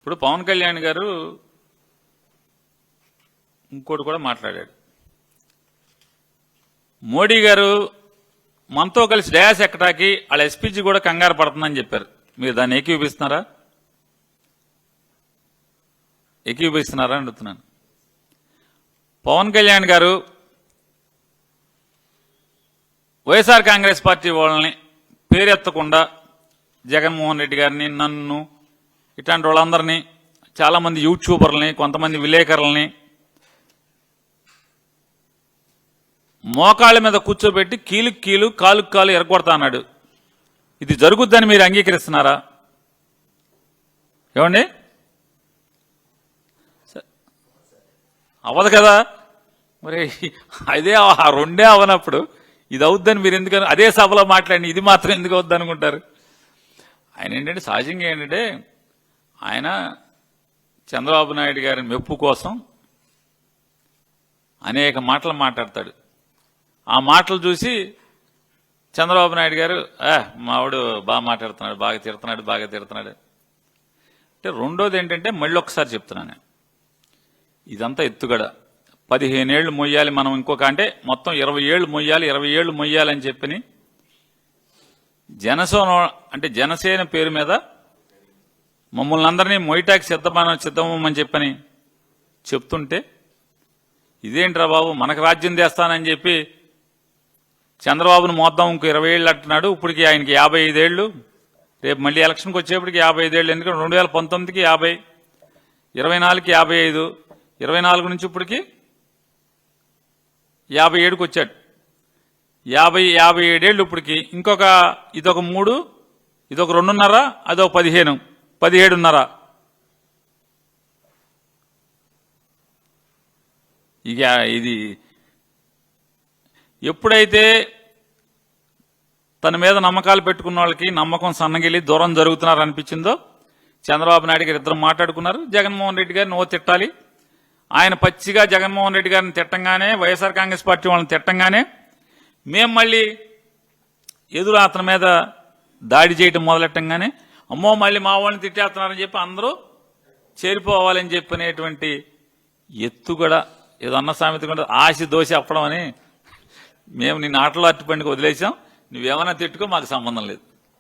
ఇప్పుడు పవన్ కళ్యాణ్ గారు ఇంకోటి కూడా మాట్లాడాడు. మోడీ గారు మనతో కలిసి డయాస్ ఎక్కటాకి వాళ్ళ ఎస్పీజీ కూడా కంగారు పడుతుందని చెప్పారు. మీరు దాన్ని ఏకీభవిస్తున్నారా అని అడుగుతున్నాను. పవన్ కళ్యాణ్ గారు వైఎస్ఆర్ కాంగ్రెస్ పార్టీ వాళ్ళని పేరెత్తకుండా జగన్మోహన్ రెడ్డి గారిని, నన్ను, ఇట్లాంటి వాళ్ళందరినీ, చాలామంది యూట్యూబర్లని, కొంతమంది విలేకరులని మోకాళ్ళ మీద కూర్చోబెట్టి కీలుకు కీలు కాలుకు కాలు ఎరగొడతా అన్నాడు. ఇది జరుగుద్దని మీరు అంగీకరిస్తున్నారా? ఏమండి, అవ్వదు కదా మరి. అదే ఆ రెండే అవనప్పుడు ఇది అవుద్దని మీరు ఎందుకని అదే సభలో మాట్లాడి ఇది మాత్రం ఎందుకు అవుద్ది అనుకుంటారు? ఆయన ఏంటంటే సహజంగా ఏంటంటే ఆయన చంద్రబాబు నాయుడు గారి మెప్పు కోసం అనేక మాటలు మాట్లాడతాడు. ఆ మాటలు చూసి చంద్రబాబు నాయుడు గారు మావాడు బాగా మాట్లాడుతున్నాడు, బాగా తిడుతున్నాడు అంటే. రెండోది ఏంటంటే మళ్ళీ ఒక్కసారి చెప్తున్నాను, ఇదంతా ఎత్తుగడ. 15 ఏళ్లు మొయ్యాలి మనం, ఇంకొక అంటే మొత్తం 20 ఏళ్లు మొయ్యాలి అని చెప్పని జనసేన పేరు మీద మమ్మల్ని అందరినీ మొయ్యటాకి సిద్ధమని చెప్పని చెప్తుంటే, ఇదేంట్రా బాబు మనకు రాజ్యం చేస్తానని చెప్పి చంద్రబాబును మోద్దాం ఇంకో 20 ఏళ్ళు అంటున్నాడు. ఇప్పటికి ఆయనకి 55 ఏళ్లు, రేపు మళ్ళీ ఎలక్షన్కి వచ్చేప్పటికి 55 ఏళ్ళు. ఎందుకంటే 2019కి 50, 24కి 55, 24 నుంచి ఇప్పటికి 57కి వచ్చాడు. 57 ఏళ్ళు ఇప్పటికి. ఇంకొక ఇదొక 3, ఇదొక 2.5, అదొక 15, 17.5. ఇక ఇది ఎప్పుడైతే తన మీద నమ్మకాలు పెట్టుకున్న వాళ్ళకి నమ్మకం సన్నగిలి దూరం జరుగుతున్నారు అనిపించిందో, చంద్రబాబు నాయుడు గారు ఇద్దరు మాట్లాడుకున్నారు. జగన్మోహన్ రెడ్డి గారిని ఓ తిట్టాలి. ఆయన పచ్చిగా జగన్మోహన్ రెడ్డి గారిని తిట్టంగానే, వైఎస్ఆర్ కాంగ్రెస్ పార్టీ వాళ్ళని తిట్టంగానే మేము మళ్ళీ ఎదురు అతని మీద దాడి చేయటం మొదలెట్టంగానే, అమ్మో మళ్ళీ మా వాళ్ళని తిట్టేస్తున్నారని చెప్పి అందరూ చేరిపోవాలని చెప్పనేటువంటి ఎత్తుగడ. ఏదో అన్న సామెత కూడా ఆశ దోశ అప్పడం అని. మేము నిన్ను ఆటలో అట్టుపండికి వదిలేసాం, నువ్వేమన్నా తిట్టుకో, మాకు సంబంధం లేదు.